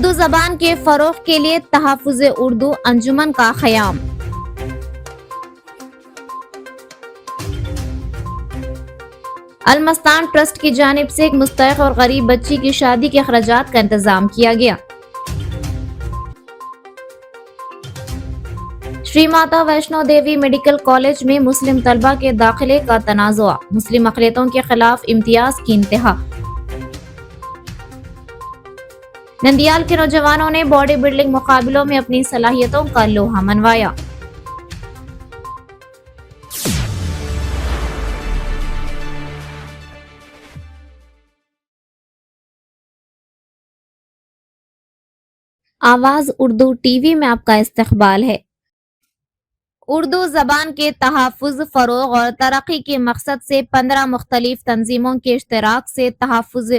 اردو زبان کے فروغ کے لیے تحفظ اردو انجمن کا قیام۔ المستان ٹرسٹ کی جانب سے ایک مستحق اور غریب بچی کی شادی کے اخراجات کا انتظام کیا گیا۔ شری ماتا ویشنو دیوی میڈیکل کالج میں مسلم طلبہ کے داخلے کا تنازع، مسلم اقلیتوں کے خلاف امتیاز کی انتہا۔ نندیال کے نوجوانوں نے باڈی بلڈنگ مقابلوں میں اپنی صلاحیتوں کا لوہا منوایا۔ آواز اردو ٹی وی میں آپ کا استقبال ہے۔ اردو زبان کے تحفظ، فروغ اور ترقی کے مقصد سے 15 مختلف تنظیموں کے اشتراک سے تحفظ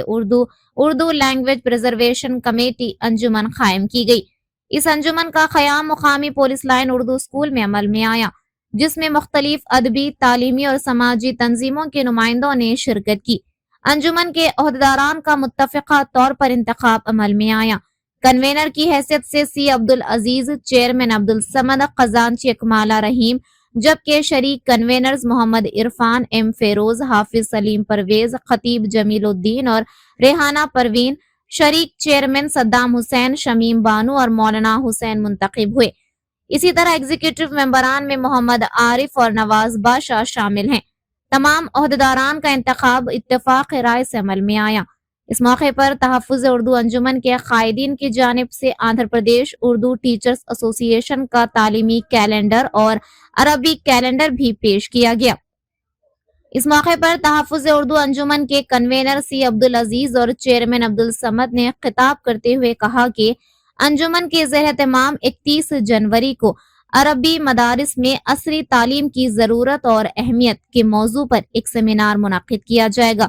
اردو لینگویج پریزرویشن کمیٹی انجمن قائم کی گئی۔ اس انجمن کا قیام مقامی پولیس لائن اردو اسکول میں عمل میں آیا، جس میں مختلف ادبی، تعلیمی اور سماجی تنظیموں کے نمائندوں نے شرکت کی۔ انجمن کے عہدیداران کا متفقہ طور پر انتخاب عمل میں آیا۔ کنوینر کی حیثیت سے سی عبدالعزیز، چیئرمین عبدالصمد، خزانچی اکمالہ رحیم، جبکہ شریک کنوینرز محمد عرفان، ایم فیروز، حافظ سلیم پرویز، خطیب جمیل الدین اور ریحانہ پروین، شریک chairman Saddam Hussein, Shamim Bano اور مولانا حسین منتخب ہوئے۔ اسی طرح ایگزیکٹو ممبران میں محمد عارف اور نواز بادشاہ شامل ہیں۔ تمام عہدیداران کا انتخاب اتفاق رائے سے عمل میں آیا۔ اس موقع پر تحفظ اردو انجمن کے قائدین کی جانب سے آندھرا پردیش اردو ٹیچرز ایسوسی ایشن کا تعلیمی کیلنڈر اور عربی کیلنڈر بھی پیش کیا گیا۔ اس موقع پر تحفظ اردو انجمن کے کنوینر سی عبدالعزیز اور چیئرمین عبدالصمد نے خطاب کرتے ہوئے کہا کہ انجمن کے زیر اہتمام 31 جنوری کو عربی مدارس میں عصری تعلیم کی ضرورت اور اہمیت کے موضوع پر ایک سیمینار منعقد کیا جائے گا۔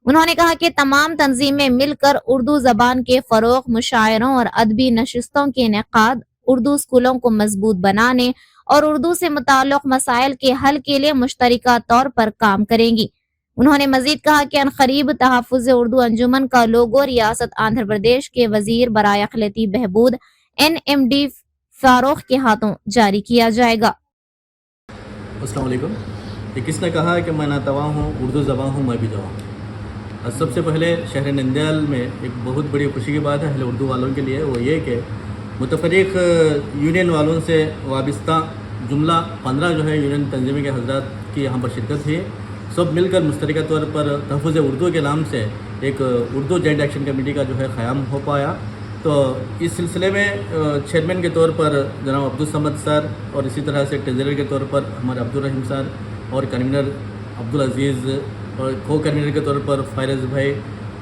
انہوں نے کہا کہ تمام تنظیمیں مل کر اردو زبان کے فروغ، مشاعروں اور ادبی نشستوں کے انعقاد، اردو اسکولوں کو مضبوط بنانے اور اردو سے متعلق مسائل کے حل کے لیے مشترکہ طور پر کام کریں گی۔ انہوں نے مزید کہا کہ عنقریب تحفظ اردو انجمن کا لوگو ریاست آندھرا پردیش کے وزیر برائے اقلیتی بہبود NMD فاروق کے ہاتھوں جاری کیا جائے گا۔ السلام علیکم۔ یہ کس نے کہا کہ میں ناتواں ہوں، اردو زبان ہوں، میں بھی جواں ہوں۔ سب سے پہلے شہر نندیال میں ایک بہت بڑی خوشی کی بات ہے اہل اردو والوں کے لیے، وہ یہ کہ متفرق یونین والوں سے وابستہ جملہ 15 جو ہے یونین تنظیمیں کے حضرات کی یہاں پر شرکت ہوئی۔ سب مل کر مشترکہ طور پر تحفظ اردو کے نام سے ایک اردو جوائنٹ ایکشن کمیٹی کا جو ہے قیام ہو پایا۔ تو اس سلسلے میں چیئرمین کے طور پر جناب عبدالصمد سر، اور اسی طرح سے ٹریزرر کے طور پر ہمارے عبدالرحیم سر، اور کنوینر عبدالعزیز، اور کو کنوینر کے طور پر فائرز بھائی،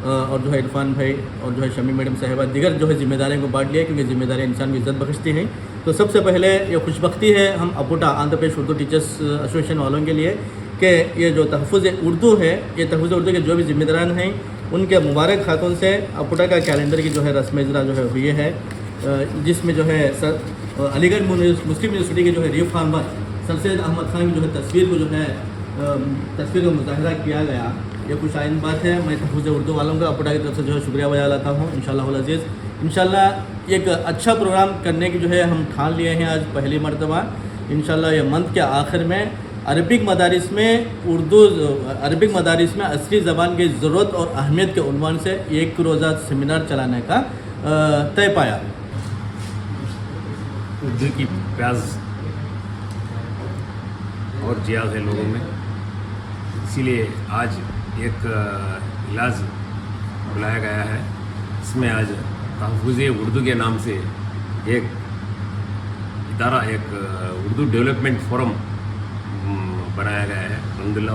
اور جو ہے عرفان بھائی، اور جو ہے شمیم میڈم صاحبہ، دیگر جو ہے ذمہ داریوں کو بانٹ لیا، کیونکہ ذمہ داریاں انسان کو عزت بخشتی ہیں۔ تو سب سے پہلے یہ خوش بختی ہے ہم اپوٹا آندھرا پردیش اردو ٹیچرس ایسوسی ایشن والوں کے لیے کہ یہ جو تحفظ اردو ہے، یہ تحفظ اردو کے جو بھی ذمہ داران ہیں ان کے مبارک ہاتھوں سے اپوٹا کا کیلنڈر کی جو ہے رسم اجرا جو ہے ہوئی ہے، جس میں جو ہے علی گڑھ مسلم یونیورسٹی کے جو ہے ریو فارمر سر سید احمد خان کی جو ہے تصویر کا مظاہرہ کیا گیا۔ یہ خوش آئند بات ہے۔ میں تحفظ اردو والوں کا اپوٹا کی طرف سے جو ہے شکریہ بجا لاتا ہوں انشاءاللہ العزیز۔ انشاءاللہ ایک اچھا پروگرام کرنے کی جو ہے ہم ٹھان لیے ہیں آج پہلی مرتبہ۔ انشاءاللہ یہ منتھ کے آخر میں عربک مدارس میں عصری زبان کی ضرورت اور اہمیت کے عنوان سے ایک روزہ سیمینار چلانے کا طے پایا۔ اردو کی پیاز اور جیاز ہے لوگوں میں، اسی لیے آج ایک اجلاس بلایا گیا ہے۔ اس میں آج تحفظ اردو کے نام سے ایک ادارہ، ایک اردو ڈیولپمنٹ فورم بنایا گیا ہے۔ الحمدللہ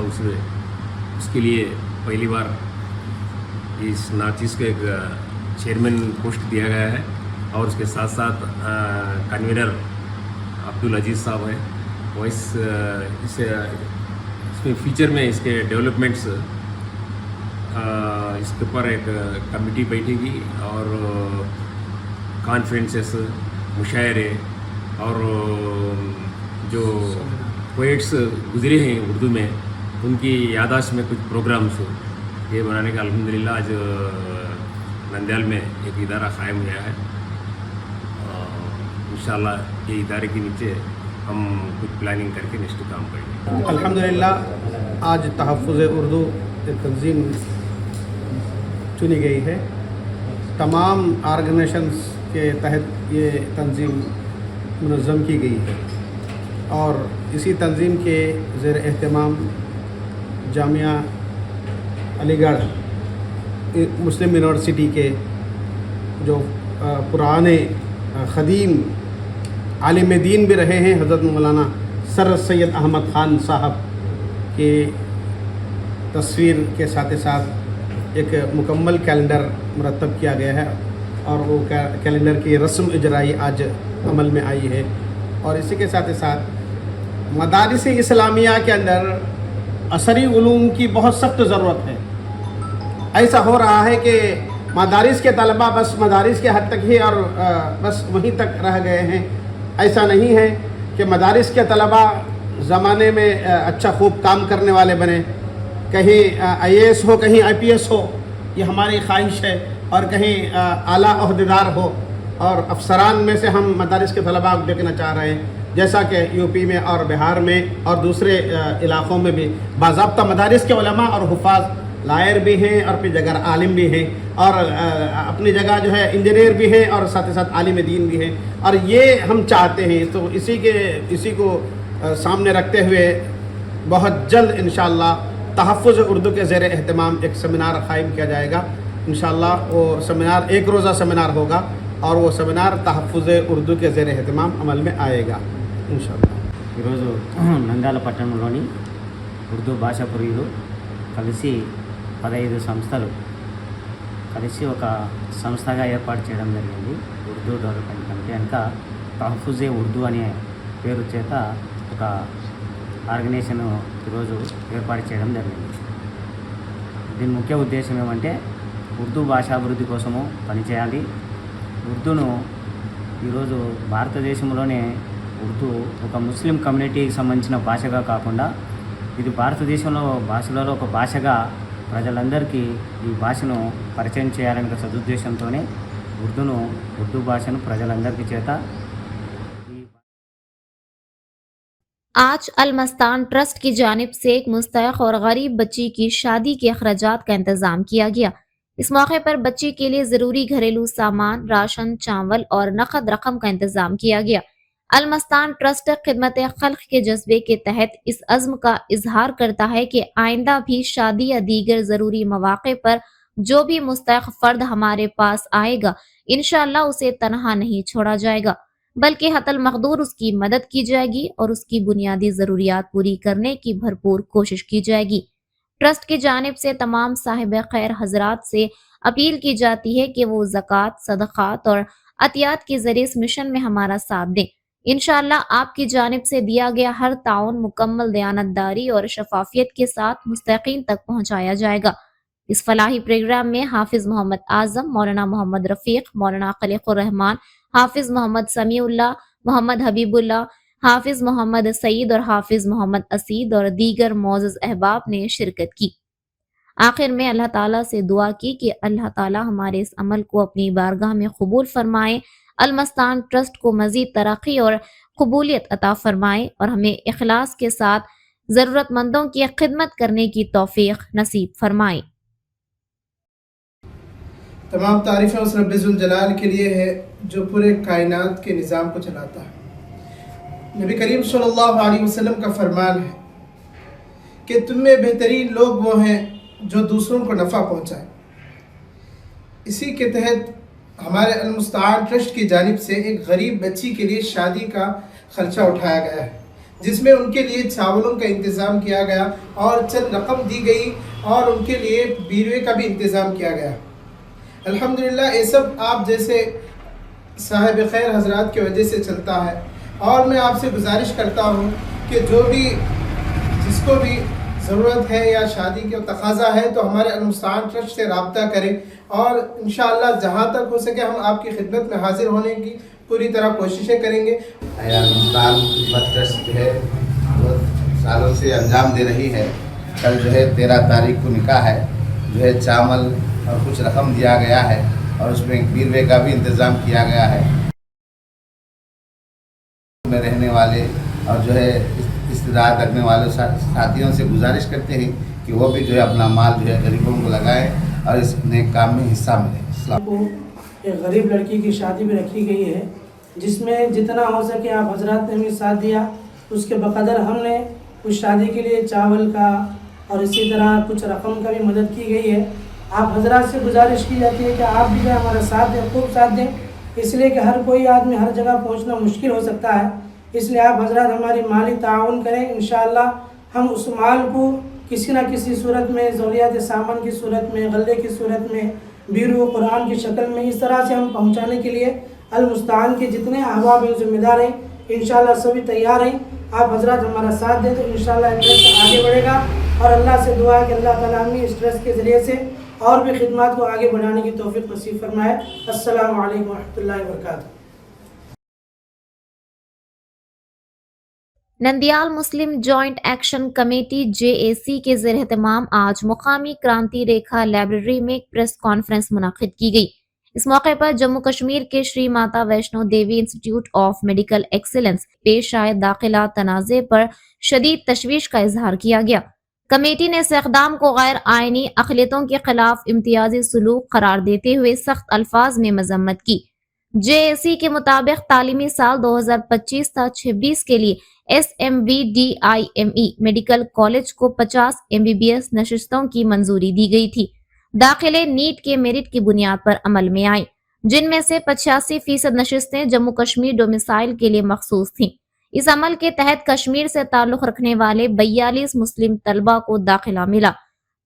اس کے لیے پہلی بار اس نارتھ ایسٹ کو ایک چیئرمین پوسٹ دیا گیا ہے، اور اس کے ساتھ ساتھ کنوینر عبدالعزیز صاحب ہیں۔ وہ اس میں فیوچر میں اس کے ڈیولپمنٹس، اس کے اوپر ایک کمیٹی بیٹھے گی، اور کانفرنسز، مشاعرے، اور جو پوئٹس گزرے ہیں اردو میں ان کی یادداشت میں کچھ پروگرامس یہ بنانے کا الحمدللہ آج نندیال میں ایک ادارہ قائم ہوا ہے۔ इंशाल्लाह ये इदारे के नीचे हम कुछ प्लानिंग करके नेक्स्ट काम करेंगे। अल्हम्दुलिल्लाह आज तहफ़्फ़ुज़ उर्दू एक तंजीम चुनी गई है। तमाम ऑर्गेनाइजेशंस के तहत ये तंजीम मुनज़्ज़म की गई है और इसी तंजीम के ज़ेर एहतमाम जामिया अलीगढ़ मुस्लिम यूनिवर्सिटी के जो पुराने ख़दीम आलिम दीन भी रहे हैं हज़रत मौलाना सर सैयद अहमद ख़ान साहब के तस्वीर के साथ साथ एक मुकम्मल कैलेंडर मुरतब किया गया है और वो कैलेंडर की रस्म इजराई आज अमल में आई है। और इसी के साथ साथ मदारिस इस्लामिया के अंदर असरी उलूम की बहुत सख्त ज़रूरत है। ऐसा हो रहा है कि मदारिस के तलबा बस मदारिस के हद तक ही और बस वहीं तक रह गए हैं। ऐसा नहीं है कि मदारिस के तलबा ज़माने में अच्छा खूब काम करने वाले बने, कहीं IAS हो कहीं IPS हो, ये हमारी ख्वाहिश है, और कहीं आला ओहदेदार हो और अफसरान में से हम मदारिस के तलबा को देखना चाह रहे हैं, जैसा कि यूपी में और बिहार में और दूसरे इलाक़ों में भी बाज़ाब्ता मदारिस के उलमा और हुफ़ाज़ लायर भी हैं और अपनी जगह आलिम भी हैं और अपनी जगह जो है इंजीनियर भी हैं और साथ ही साथ आलिम दीन भी हैं। और ये हम चाहते हैं, तो इसी को सामने रखते हुए बहुत जल्द इंशाअल्लाह तहफ़्फ़ुज़ उर्दू के ज़ेर एहतमाम एक सेमिनार क़ायम किया जाएगा। इंशाअल्लाह वो सेमिनार एक रोज़ा सेमिनार होगा और वो सेमिनार तहफ़्फ़ुज़ उर्दू के ज़ेर एहतमाम अमल में आएगा इंशाअल्लाह। ఈరోజు నంద్యాల పట్టణంలోని ఉర్దూ భాషా ప్రియులు కలిసి 15 సంస్థలు కలిసి ఒక సంస్థగా ఏర్పాటు చేయడం జరిగింది। ఉర్దూ డెవలప్మెంట్ కమిటీ కనుక తహఫ్ఫుజే ఉర్దూ అనే పేరు చేత ఒక ఆర్గనైజేషన్ ఈరోజు ఏర్పాటు చేయడం జరిగింది। దీని ముఖ్య ఉద్దేశం ఏమంటే ఉర్దూ భాషాభివృద్ధి కోసము పనిచేయాలి। ఉర్దూను ఈరోజు భారతదేశంలోనే ఉర్దూ ఒక ముస్లిం కమ్యూనిటీకి సంబంధించిన భాషగా కాకుండా ఇది భారతదేశంలో భాషలలో ఒక భాషగా ప్రజలందరికీ ఈ భాషను పరిచయం చేయాలనే సదుద్దేశంతోనే ఉర్దూ భాషను ప్రజలందరికీ చేత आज अल-मस्तान ट्रस्ट की जानिब से एक मुस्तहक़ और गरीब बच्ची की शादी के अखराजात का इंतज़ाम किया गया। इस मौके पर बच्ची के लिए ज़रूरी घरेलू सामान, राशन, चावल और नकद रकम का इंतज़ाम किया गया। अल-मस्तान ट्रस्ट खिदमत खल्क़ के जज्बे के तहत इस अज़्म का इजहार करता है कि आइंदा भी शादी या दीगर ज़रूरी मौक़े पर जो भी मुस्तहक़ फ़र्द हमारे पास आएगा, इंशाअल्लाह उसे तनहा नहीं छोड़ा जाएगा, बल्कि हतल मक़दूर उसकी मदद की जाएगी और उसकी बुनियादी ज़रूरियात पूरी करने की भरपूर कोशिश की जाएगी। ट्रस्ट की जानिब से तमाम साहिब खैर हजरात से अपील की जाती है कि वो ज़कात, सदक़ात और अतियात के ज़रिए इस मिशन में हमारा साथ दें। इंशाअल्लाह आपकी जानिब से दिया गया हर ताउन मुकम्मल दयानतदारी और शफाफियत के साथ मुस्तकीन तक पहुँचाया जाएगा। इस फलाही प्रोग्राम में हाफिज़ मोहम्मद आज़म, मौलाना मोहम्मद रफ़ीक, मौलाना खलीक़ुर रहमान, हाफिज़ मोहम्मद समीउल्लाह, मोहम्मद हबीबुल्लाह, हाफिज़ मोहम्मद सईद और हाफिज़ मोहम्मद असीद और दीगर मोअज़्ज़ज़ अहबाब ने शिरकत की। आखिर में अल्लाह ताला से दुआ की कि अल्लाह ताला हमारे इस अमल को अपनी बारगाह में कबूल फरमाए, अल-मस्तान ट्रस्ट को मज़ीद तरक्की और कबूलियत अता फरमाए और हमें इखलास के साथ ज़रूरतमंदों की खिदमत करने की तौफीक नसीब फरमाए। तमाम तारीफ़ें उस रब्बिल जलाल के लिए है जो पूरे कायनात के निज़ाम को चलाता है। नबी करीम सल्लल्लाहु अलैहि वसल्लम का फरमान है कि तुम में बेहतरीन लोग वो हैं जो दूसरों को नफ़ा पहुँचाएँ। इसी के तहत हमारे अल-मस्तान ट्रस्ट की जानिब से एक गरीब बच्ची के लिए शादी का खर्चा उठाया गया है, जिसमें उनके लिए चावलों का इंतज़ाम किया गया और चंद रकम दी गई और उनके लिए बीरवे का भी इंतज़ाम किया गया। अल्हम्दुलिल्लाह ये सब आप जैसे साहिब खैर हजरात की वजह से चलता है और मैं आपसे गुजारिश करता हूँ कि जिसको भी ज़रूरत है या शादी का तकाज़ा है तो हमारे अल-मस्तान ट्रस्ट से रब्ता करें और इंशाअल्लाह जहाँ तक हो सके हम आपकी खिदमत में हाजिर होने की पूरी तरह कोशिशें करेंगे। अल-मस्तान ट्रस्ट जो है बहुत सालों से अंजाम दे रही है। कल जो है 13 तारीख को निकाह है, जो है चावल और कुछ रकम दिया गया है और उसमें एक बीरवे का भी इंतज़ाम किया गया है। में रहने वाले और जो है इस्तेदाद रखने वाले साथियों से गुजारिश करते हैं कि वो भी जो है अपना माल जो है गरीबों को लगाए और इस नेक काम में हिस्सा मिले। अस्सलाम। को एक गरीब लड़की की शादी भी रखी गई है, जिसमें जितना हो सके आप हजरात ने भी साथ दिया। उसके बकदर हमने उस शादी के लिए चावल का और इसी तरह कुछ रकम का भी मदद की गई है। आप हजरात से गुजारिश की जाती है कि आप भी जो है हमारा साथ दें, खूब साथ दें, इसलिए कि हर कोई आदमी हर जगह पहुंचना मुश्किल हो सकता है। इसलिए आप हजरात हमारी माली ताउन करें। इंशाअल्लाह हम उस माल को किसी न किसी सूरत में, ज़रूरियात सामान की सूरत में, गल्ले की सूरत में, बीरू कुरान की शक्ल में, इस तरह से हम पहुंचाने के लिए अल-मुस्तान के जितने अहबाब हैं, ज़िम्मेदार हैं, इंशाअल्लाह सभी तैयार हैं। आप हजरात हमारा साथ दें तो इंशाअल्लाह ट्रस्ट आगे बढ़ेगा। और अल्लाह से दुआ है कि अल्लाह ताला हमें इस ट्रस्ट के ज़रिए से और भी खिदमत को आगे बढ़ाने की तौफीक नसीब फरमाए। अस्सलामु अलैकुम व रहमतुल्लाहि व बरकातहू। नंदियाल मुस्लिम जॉइंट एक्शन कमेटी JAC के ज़ेर एहतमाम आज मुकामी क्रांति रेखा लाइब्रेरी में एक प्रेस कॉन्फ्रेंस मुनक्किद की गई। इस मौके पर जम्मू कश्मीर के Shri Mata Vaishno Devi institute of medical excellence पेश आए दाखिला तनाज़े पर शदीद तशवीश का इजहार किया गया। कमेटी ने इस इक़दाम को गैर आइनी अक़लियतों के खिलाफ इम्तियाजी सलूक करार देते हुए सख्त अल्फाज में मजम्मत की। JAC के मुताबिक तालीमी साल 2025-26 के लिए SMVDIME मेडिकल कॉलेज को 50 MBBS नशिस्तों की मंजूरी दी गई थी। दाखिले नीट के मेरिट की बुनियाद पर अमल में आए, जिनमें से 85% नशिस्तें जम्मू कश्मीर डोमिसाइल के लिए मखसूस थीं। इस अमल के तहत कश्मीर से ताल्लुक रखने वाले 42 मुस्लिम तलबा को दाखिला मिला।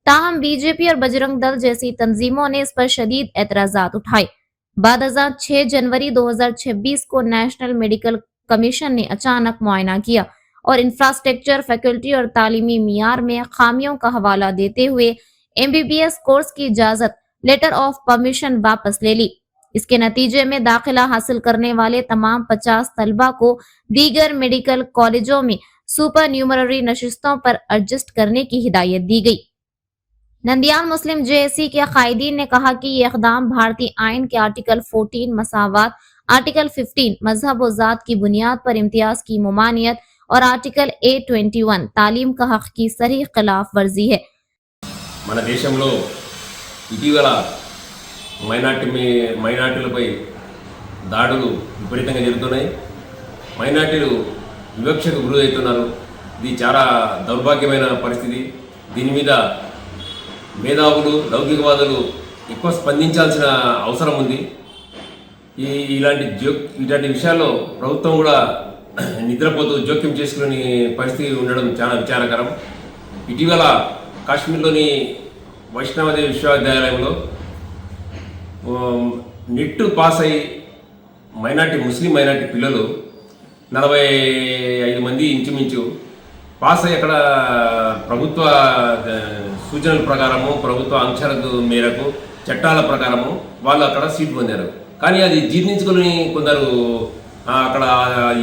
ताहम बीजेपी और बजरंग दल जैसी तंजीमों ने इस पर शदीद एतराजात उठाए। बाद 6 जनवरी 2026 को नेशनल मेडिकल कमीशन ने अचानक मुआयना किया और इंफ्रास्ट्रक्चर, फैकल्टी और तालीमी मियार में खामियों का हवाला देते हुए MBBS कोर्स की इजाजत लेटर ऑफ परमिशन वापस ले ली। इसके नतीजे में दाखिला हासिल करने वाले तमाम 50 तलबा को दीगर मेडिकल कॉलेजों में सुपर न्यूमररी नशिस्तों पर एडजस्ट करने की हिदायत दी गई। नंदियाल मुस्लिम JAC के कायदीन ने कहा कि ये इक़दाम भारतीय आइन के आर्टिकल 14 मसावात, आर्टिकल 15 मजहब व ज़ात की बुनियाद पर इम्तियाज की मुमानियत और आर्टिकल A21 तालीम का हक की सरीह खिलाफ वर्जी है। మన దేశంలో ఇటీవల మైనార్టీలపై దాడులు విపరీతంగా జరుగుతున్నాయి. మైనార్టీలు వివక్షకు గురవుతున్నారు. ఇది చాలా దౌర్భాగ్యమైన పరిస్థితి. దీని మీద మేధావులు, లౌకికవాదులు ఎక్కువ స్పందించాల్సిన అవసరం ఉంది. ఇలాంటి విషయాల్లో ప్రభుత్వం కూడా నిద్రపోతూ జోక్యం చేసుకునే పరిస్థితి ఉండడం చాలా విచారకరం. ఇటీవల కాశ్మీర్లోని వైష్ణవదేవి విశ్వవిద్యాలయంలో నెట్ పాస్ అయ్యి ముస్లిం మైనార్టీ పిల్లలు 45 మంది ఇంచుమించు పాస్ అయ్యి అక్కడ ప్రభుత్వ సూచనల ప్రకారము, ప్రభుత్వ ఆంక్షల మేరకు, చట్టాల ప్రకారము వాళ్ళు అక్కడ సీట్ పొందారు. కానీ అది జీర్ణించుకొని కొందరు అక్కడ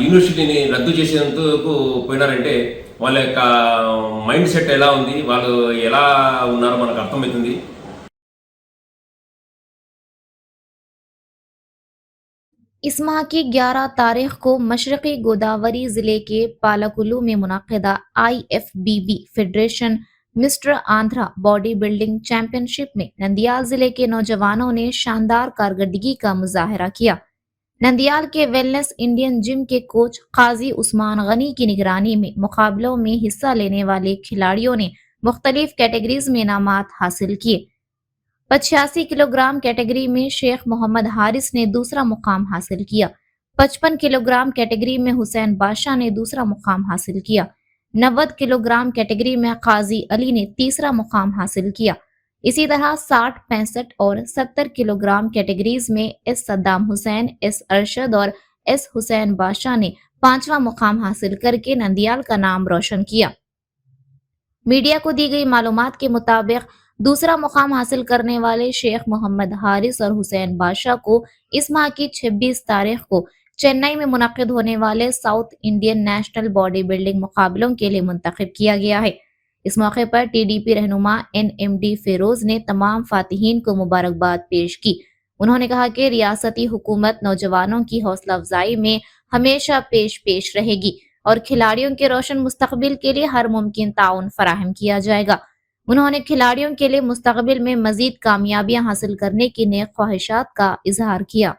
యూనివర్సిటీని రద్దు చేసేందుకు పోయినారంటే వాళ్ళ యొక్క మైండ్ సెట్ ఎలా ఉంది, వాళ్ళు ఎలా ఉన్నారో మనకు అర్థమవుతుంది. इस माह की 11 तारीख को मशरक़ी गोदावरी जिले के पालकुलू में मुनक़िदा IFBB federation mister Andhra body building championship में नंदियाल जिले के नौजवानों ने शानदार कारकर्दगी का मुजाहरा किया। नंदियाल के वेलनेस इंडियन जिम के कोच काजी उस्मान गनी की निगरानी में मुकाबलों में हिस्सा लेने वाले खिलाड़ियों ने मुख्तलिफ कैटेगरीज में इनामात हासिल किए। 85 किलोग्राम कैटेगरी में शेख मोहम्मद हारिस ने दूसरा मुकाम हासिल किया। 55 किलोग्राम कैटेगरी में हुसैन बादशाह ने दूसरा मुकाम हासिल किया। 90 किलोग्राम कैटेगरी में काजी अली ने तीसरा मुकाम हासिल किया। इसी तरह 60, 65 और 70 किलोग्राम कैटेगरीज में एस सद्दाम हुसैन, एस अरशद और एस हुसैन बादशाह ने 5वां मुकाम हासिल करके नंदियाल का नाम रोशन किया। मीडिया को दी गई मालूमात के मुताबिक दूसरा मुकाम हासिल करने वाले शेख मोहम्मद हारिस और हुसैन बादशाह को इस माह की 26 तारीख को चेन्नई में मुनक्किद होने वाले south Indian national body building मुकाबलों के लिए मुंतखब किया गया है। इस मौके पर TDP रहनुमा NMD फेरोज ने तमाम फातिहीन को मुबारकबाद पेश की। उन्होंने कहा कि रियासती हुकूमत नौजवानों की हौसला अफजाई में हमेशा पेश रहेगी और खिलाड़ियों के रोशन मुस्तकबिल के लिए हर मुमकिन ताउन फराहम किया जाएगा। उन्होंने खिलाड़ियों के लिए मुस्तकबिल में मजीद कामयाबियां हासिल करने की नेक ख्वाहिशात का इजहार किया।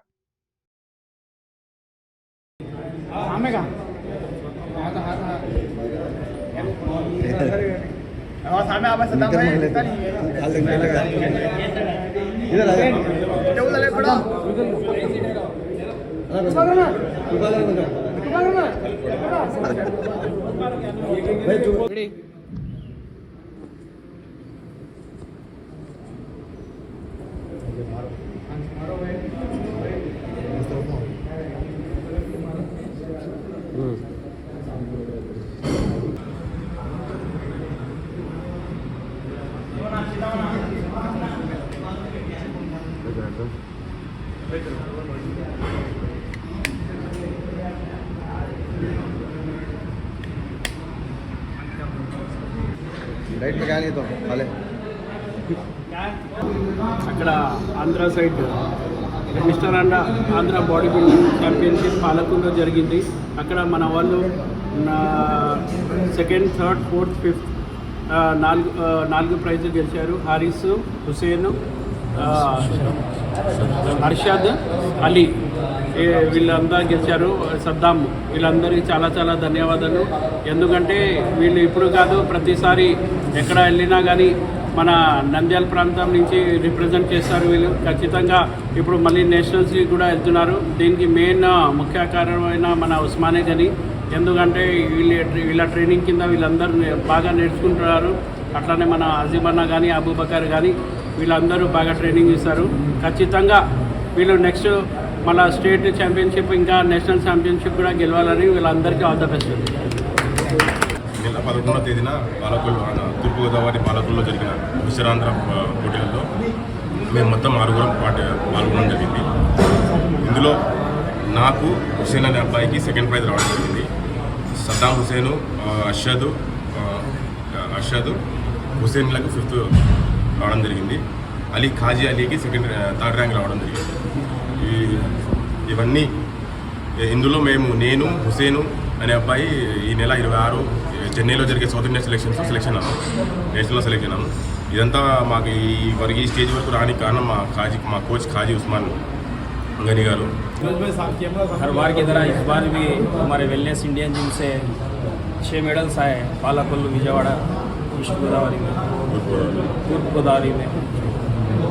అక్కడ Andhra side mister Andhra body building championship పాలకుల్లో జరిగింది. అక్కడ మన వాళ్ళు సెకండ్, థర్డ్, ఫోర్త్, ఫిఫ్త్ నాలుగు ప్రైజులు గెలిచారు. హారిస్, హుసేన్, అర్షద్, అలీ వీళ్ళందరూ గెలిచారు. సద్దాం వీళ్ళందరికీ చాలా చాలా ధన్యవాదాలు. ఎందుకంటే వీళ్ళు ఇప్పుడు కాదు, ప్రతిసారి ఎక్కడ వెళ్ళినా కానీ మన నంద్యాల ప్రాంతం నుంచి రిప్రజెంట్ చేస్తారు వీళ్ళు. ఖచ్చితంగా ఇప్పుడు మళ్ళీ నేషనల్స్కి కూడా వెళ్తున్నారు. దీనికి మెయిన్ ముఖ్య కారణమైన మన ఉస్మానే గని. ఎందుకంటే వీళ్ళ ట్రైనింగ్ కింద వీళ్ళందరూ బాగా నేర్చుకుంటున్నారు. అట్లానే మన అజీమన్న కానీ, అబూబకర్ కానీ వీళ్ళందరూ బాగా ట్రైనింగ్ ఇస్తారు. ఖచ్చితంగా వీళ్ళు నెక్స్ట్ మళ్ళీ స్టేట్ ఛాంపియన్షిప్ ఇంకా నేషనల్ ఛాంపియన్షిప్ కూడా గెలవాలని వీళ్ళందరికీ ఆల్ ద బెస్ట్. నెల 11వ తేదీన తూర్పుగోదావరి పాలకుల్లో జరిగిన విశ్రాంధ్ర పోటీలలో మేము మొత్తం 6 పాల్గొనడం జరిగింది. ఇందులో నాకు హుసేన్ అనే అబ్బాయికి సెకండ్ ప్రైజ్ రావడం జరిగింది. సద్దాం హుసేను, అర్షద్ హుసేన్లకు 5th రావడం జరిగింది. అలీ ఖాజీ అలీకి థర్డ్ ర్యాంక్ రావడం జరిగింది. ఇవన్నీ ఇందులో నేను హుసేను అనే అబ్బాయి ఈ నెల 26 చెన్నైలో జరిగే సౌత్ ఇండియన్ సెలెక్షన్ అయ్యాము, నేషనల్లో సెలెక్ట్ అయినాము. ఇదంతా మాకు ఈ స్టేజ్ వరకు రానికి కారణం మా కోచ్ ఖాజీ ఉస్మాన్ गनी गारू। हर बार की तरह इस बार भी हमारे वेलनेस इंडियन जिम से 6 मेडल्स आए। पालाकोल्लू, विजयवाड़ा, ईस्ट गोदावरी में, पूर्व गोदावरी में,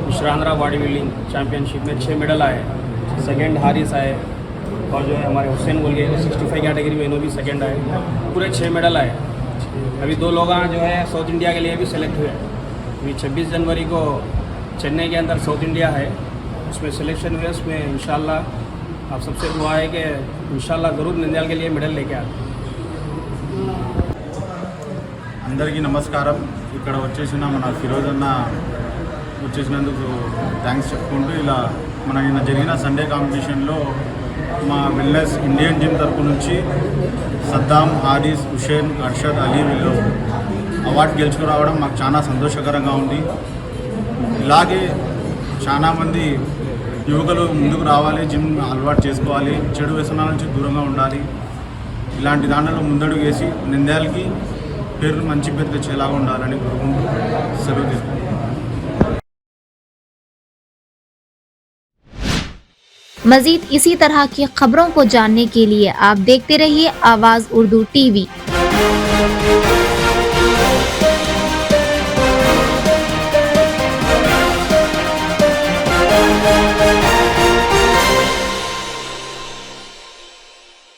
विश्रांध्रा बॉडी बिल्डिंग चैम्पियनशिप में 6 मेडल आए। सेकेंड हारिस आए और जो है हमारे हुसैन बोल गए 65 कैटेगरी में इन्हों भी सेकेंड आए। पूरे 6 मेडल आए। अभी 2 लोग जो है साउथ इंडिया के लिए भी सेलेक्ट हुए। अभी 26 जनवरी को चेन्नई के अंदर साउथ इंडिया है, उसमें सिलेक्शन हुए। उसमें इंशाल्लाह आप सबसे दुआ है कि इंशाल्लाह ज़रूर नंद्याल के लिए मेडल लेके आए। అందరికీ నమస్కారం। ఇక్కడ వచ్చేసిన మన ఫిరోజ్ అన్న వచ్చేసినందుకు థ్యాంక్స్ చెప్పుకుంటూ, ఇలా మన నిన్న జరిగిన సండే కాంపిటీషన్లో మా వెల్నెస్ ఇండియన్ జిమ్ తరపు నుంచి సద్దాం, హారిస్, హుసేన్, అర్షద్, అలీ వీళ్ళు అవార్డు గెలుచుకురావడం మాకు చాలా సంతోషకరంగా ఉంది। ఇలాగే చాలామంది యువకులు ముందుకు రావాలి, జిమ్ అలవాటు చేసుకోవాలి, చెడు వ్యసనాల నుంచి దూరంగా ఉండాలి। ఇలాంటి దాంట్లో ముందడుగు వేసి నంద్యాలకి పేరు మంచి పేరు తెచ్చేలాగా ఉండాలని కోరుకుంటూ సెలవు తీసుకుంటాం। मजीद इसी तरह की खबरों को जानने के लिए आप देखते रहिए आवाज़ उर्दू टीवी।